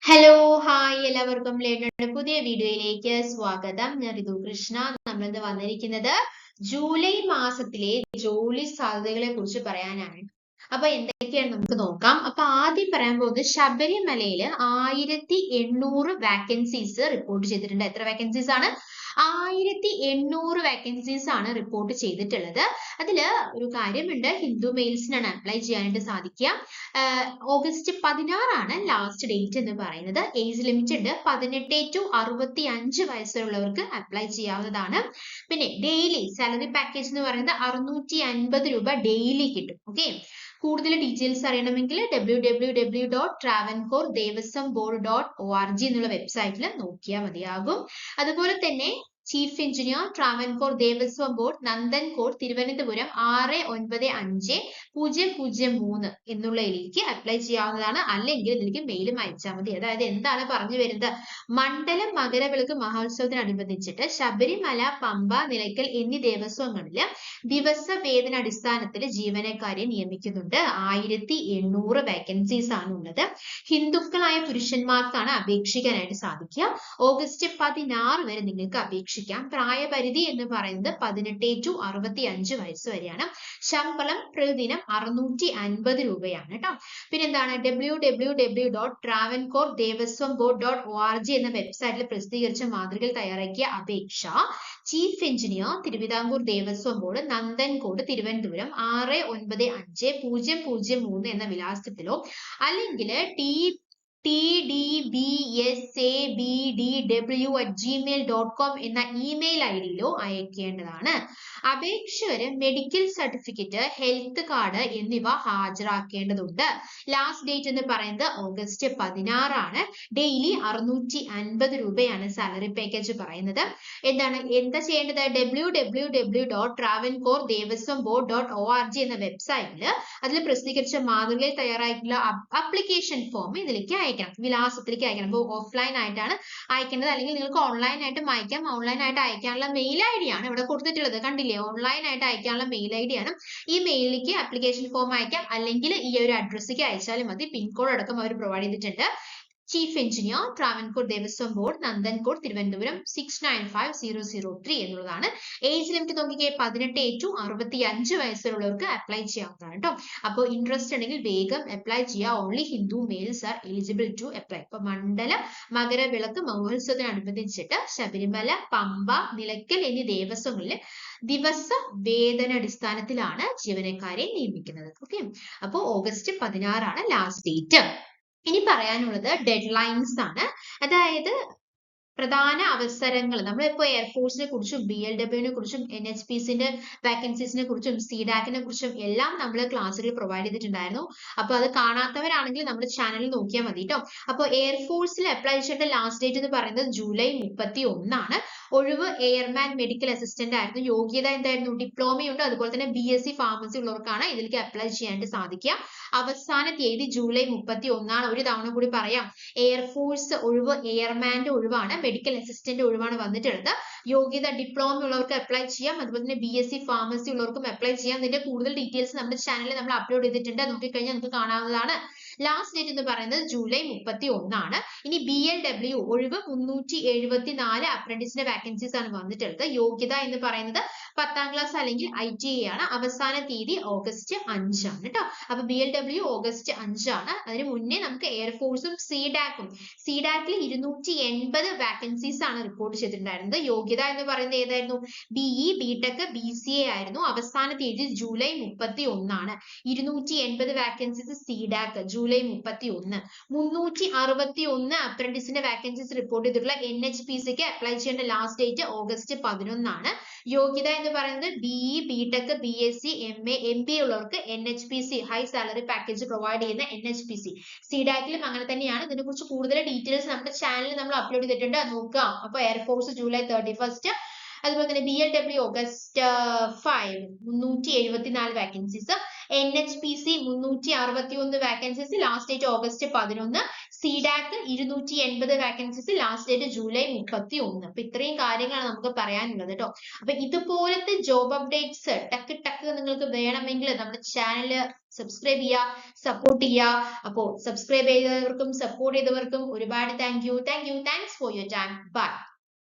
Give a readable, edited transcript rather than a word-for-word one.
Hello hi എല്ലാവർക്കും ലേണറുടെ പുതിയ വീഡിയോയിലേക്ക് സ്വാഗതം. ഞാൻ ഋതു കൃഷ്ണ. നമ്മളിന്ന് വന്നിരിക്കുന്നത് ജൂലൈ മാസത്തിലെ ജോലി സാധ്യതകളെ കുറിച്ച് പറയാനാണ്. അപ്പൊ എന്തൊക്കെയാണ് നമുക്ക് നോക്കാം. അപ്പൊ ആദ്യം പറയാൻ പോകുന്നത് ശബരിമലയില് 1800 വാക്കൻസീസ് റിപ്പോർട്ട് ചെയ്തിട്ടുണ്ട്. എത്ര വാക്കൻസീസ് ആണ്? 1800 വാക്കൻസീസ് ആണ് റിപ്പോർട്ട് ചെയ്തിട്ടുള്ളത്. അതില് ഒരു കാര്യമുണ്ട്, ഹിന്ദു മെയിൽസിനാണ് അപ്ലൈ ചെയ്യാനായിട്ട് സാധിക്കുക. ഓഗസ്റ്റ് 16 ലാസ്റ്റ് ഡേറ്റ് എന്ന് പറയുന്നത്. ഏജ് ലിമിറ്റ് ഉണ്ട്, 18 to 65 വയസ്സുള്ളവർക്ക് അപ്ലൈ ചെയ്യാവുന്നതാണ്. പിന്നെ ഡെയിലി സാലറി പാക്കേജ് എന്ന് പറയുന്നത് 650 രൂപ ഡെയിലി കിട്ടും. ഓക്കെ, കൂടുതൽ ഡീറ്റെയിൽസ് അറിയണമെങ്കിൽ www.travancore-devaswam-board.org എന്നുള്ള വെബ്സൈറ്റിൽ നോക്കിയാൽ മതിയാകും. അതുപോലെ തന്നെ chief engineer Travancore Devaswom board Nanthancode Thiruvananthapuram 695003 എന്നുള്ളതിലേക്ക് അപ്ലൈ ചെയ്യാവുന്നതാണ്. അല്ലെങ്കിൽ ഇതിലേക്ക് മെയിലും അയച്ചാൽ മതി. അതായത് എന്താണ് പറഞ്ഞു വരുന്നത്? മണ്ഡലം മകരവിളക്ക് മഹോത്സവത്തിനനുബന്ധിച്ചിട്ട് ശബരിമല, പമ്പ, നിലയ്ക്കൽ എന്നീ ദേവസ്വങ്ങളിൽ ദിവസ വേതന അടിസ്ഥാനത്തിൽ ജീവനക്കാരെ നിയമിക്കുന്നുണ്ട്. 1800 വാക്കൻസീസ് ആണ് ഉള്ളത്. ഹിന്ദുക്കളായ പുരുഷന്മാർക്കാണ് അപേക്ഷിക്കാനായിട്ട് സാധിക്കുക. ഓഗസ്റ്റ് 16 വരെ നിങ്ങൾക്ക് അപേക്ഷിക്കാം. പ്രായപരിധി എന്ന് പറയുന്നത് 18 to 65 വയസ്സ് വരെയാണ്. ശമ്പളം പ്രതിദിനം 650 രൂപയാണ് കേട്ടോ. പിന്നെന്താണ്? www.travancore-devaswam-board.org എന്ന വെബ്സൈറ്റിൽ പ്രസിദ്ധീകരിച്ച മാതൃകയിൽ തയ്യാറാക്കിയ അപേക്ഷ chief engineer Thiruvithamkoor Devaswom board Nanthancode Thiruvananthapuram 695003 എന്ന വിലാസത്തിലോ അല്ലെങ്കിൽ tdbsabdw@gmail.com എന്ന ഇമെയിൽ ഐഡിയിലോ അയക്കേണ്ടതാണ്. അപേക്ഷകര് മെഡിക്കൽ സർട്ടിഫിക്കറ്റ്, ഹെൽത്ത് കാർഡ് എന്നിവ ഹാജരാക്കേണ്ടതുണ്ട്. ലാസ്റ്റ് ഡേറ്റ് എന്ന് പറയുന്നത് ഓഗസ്റ്റ് 16 ഡെയിലി 650 രൂപയാണ് സാലറി പാക്കേജ് പറയുന്നത്. എന്താ ചെയ്യേണ്ടത്? www.travancore-devaswam-board.org എന്ന വെബ്സൈറ്റിൽ അതിൽ പ്രസിദ്ധീകരിച്ച മാതൃകയിൽ തയ്യാറായിട്ടുള്ള അപ്ലിക്കേഷൻ ഫോം ഇതിലേക്ക് അയക്കണം, വിലാസത്തിലേക്ക് അയക്കണം. അപ്പോൾ ഓഫ്ലൈൻ ആയിട്ടാണ് അയക്കേണ്ടത്, അല്ലെങ്കിൽ നിങ്ങൾക്ക് ഓൺലൈൻ ആയിട്ടും അയക്കാം. ഓൺലൈൻ ആയിട്ട് അയക്കാനുള്ള മെയിൽ ഐ ഡി ആണ് ഇവിടെ കൊടുത്തിട്ടുള്ളത്, കണ്ടില്ലേ? ഓൺലൈൻ ആയിട്ട് അയക്കാനുള്ള മെയിൽ ഐ ഡി ആണ്. ഈ മെയിലിലേക്ക് അപ്ലിക്കേഷൻ ഫോം അയക്കാം, അല്ലെങ്കിൽ ഈ ഒരു അഡ്രസ്സിലേക്ക് അയച്ചാലും മതി. പിൻകോഡ് അടക്കം അവർ പ്രൊവൈഡ് ചെയ്തിട്ടുണ്ട്. Chief engineer Travancore Devaswom board Nanthancode Thiruvananthapuram 695003 എന്നുള്ളതാണ്. ഏജ് ലിമിറ്റ് നോക്കിക്കേ, 18 to 65 വയസ്സുള്ളവർക്ക് അപ്ലൈ ചെയ്യാവുന്നതാണ് കേട്ടോ. അപ്പോൾ ഇൻട്രസ്റ്റ് ഉണ്ടെങ്കിൽ വേഗം അപ്ലൈ ചെയ്യുക. Only Hindu males are eligible to apply. ഇപ്പൊ മണ്ഡല മകരവിളക്ക് മഹോത്സവത്തിനനുബന്ധിച്ചിട്ട് ശബരിമല, പമ്പ, നിലയ്ക്കൽ എന്നീ ദേവസ്വങ്ങളിൽ ദിവസ വേതനാടിസ്ഥാനത്തിലാണ് ജീവനക്കാരെ നിയമിക്കുന്നത്. ഓക്കെ, അപ്പോൾ ഓഗസ്റ്റ് 16 ലാസ്റ്റ് ഡേറ്റ്. ഇനി പറയാനുള്ളത് ഡെഡ് ലൈൻസ് ആണ്. അതായത് പ്രധാന അവസരങ്ങൾ, നമ്മളിപ്പോ എയർഫോഴ്സിനെ കുറിച്ചും BLW കുറിച്ചും NHPCന്റെ വാക്കൻസീസിനെ കുറിച്ചും CDAC കുറിച്ചും എല്ലാം നമ്മൾ ക്ലാസ്സുകൾ പ്രൊവൈഡ് ചെയ്തിട്ടുണ്ടായിരുന്നു. അപ്പൊ അത് കാണാത്തവരാണെങ്കിൽ നമ്മുടെ ചാനലിൽ നോക്കിയാൽ മതി കേട്ടോ. അപ്പോൾ എയർഫോഴ്സിൽ അപ്ലൈ ചെയ്യേണ്ട ലാസ്റ്റ് ഡേറ്റ് എന്ന് പറയുന്നത് ജൂലൈ 31. ഒഴിവ് എയർമാൻ മെഡിക്കൽ അസിസ്റ്റന്റ് ആയിരുന്നു. യോഗ്യത എന്തായിരുന്നു? ഡിപ്ലോമയുണ്ട്. അതുപോലെ തന്നെ BSc ഫാർമസി ഉള്ളവർക്കാണ് ഇതിലേക്ക് അപ്ലൈ ചെയ്യാനായിട്ട് സാധിക്കുക. അവസാന തീയതി ജൂലൈ 31. ഒരു തവണ കൂടി പറയാം, എയർഫോഴ്സ് ഒഴിവ് എയർമാന്റെ ഒഴിവാണ്, മെഡിക്കൽ അസിസ്റ്റന്റ് ഒഴിവാണ് വന്നിട്ടുള്ളത്. യോഗ്യത ഡിപ്ലോമ ഉള്ളവർക്ക് അപ്ലൈ ചെയ്യാം. അതുപോലെ തന്നെ BSc ഫാർമസി ഉള്ളവർക്കും അപ്ലൈ ചെയ്യാം. ഇതിന്റെ കൂടുതൽ ഡീറ്റെയിൽസ് നമ്മുടെ ചാനലിൽ നമ്മൾ അപ്ലോഡ് ചെയ്തിട്ടുണ്ട്, നോക്കിക്കഴിഞ്ഞാൽ നമുക്ക് കാണാവുന്നതാണ്. ലാസ്റ്റ് ഡേറ്റ് എന്ന് പറയുന്നത് ജൂലൈ 31. ഇനി BLW ഒഴിവ് 374 അപ്രന്റീസിന്റെ വാക്കൻസീസ് ആണ് വന്നിട്ടുള്ളത്. യോഗ്യത എന്ന് പറയുന്നത് 10ാം ക്ലാസ് അല്ലെങ്കിൽ ITI ആണ്. അവസാന തീയതി ഓഗസ്റ്റ് 5 ആണ് കേട്ടോ. അപ്പൊ BLW ഓഗസ്റ്റ് 5 ആണ്. അതിന് മുന്നേ നമുക്ക് എയർഫോഴ്സും CDAC-ഉം 280 വാക്കൻസീസ് ആണ് റിപ്പോർട്ട് ചെയ്തിട്ടുണ്ടായിരുന്നത്. യോഗ്യത എന്ന് പറയുന്നത് ഏതായിരുന്നു? BE, BTech, BCA ആയിരുന്നു. അവസാന തീയതി ജൂലൈ 31. 280 vacancies CDAC July 31. 361 അപ്രന്റീസിന്റെ വാക്കൻസീസ് റിപ്പോർട്ട് ചെയ്തിട്ടുള്ള NHPCക്ക് അപ്ലൈ ചെയ്യേണ്ട ലാസ്റ്റ് ഡേറ്റ് ഓഗസ്റ്റ് 11. യോഗ്യത എന്ന് പറയുന്നത് BE, BTech, BSc, MA, MBA ഉള്ളവർക്ക് NHPC high salary package provide ചെയ്യുന്ന NHPC. CDAC-ലും അങ്ങനെ തന്നെയാണ്. ഇതിനെ കുറിച്ച് കൂടുതൽ ഡീറ്റെയിൽസ് നമ്മുടെ ചാനലിൽ നമ്മൾ അപ്ലോഡ് ചെയ്തിട്ടുണ്ട്, നോക്കുക. അപ്പൊ എയർഫോഴ്സ് ജൂലൈ 31. അതുപോലെ തന്നെ BLW August 5 374 vacancies. NHPC 361 vacancies, last date August 11. CDAC 280 vacancies, last date July 31. അപ്പൊ ഇത്രയും കാര്യങ്ങളാണ് നമുക്ക് പറയാനുള്ളത് കേട്ടോ. അപ്പൊ ഇതുപോലത്തെ ജോബ് അപ്ഡേറ്റ്സ് ടക്ക് നിങ്ങൾക്ക് വേണമെങ്കിൽ നമ്മുടെ ചാനൽ സബ്സ്ക്രൈബ് ചെയ്യുക, സപ്പോർട്ട് ചെയ്യുക. അപ്പോൾ സബ്സ്ക്രൈബ് ചെയ്തവർക്കും സപ്പോർട്ട് ചെയ്തവർക്കും ഒരുപാട് thank you. Thanks for your time. By.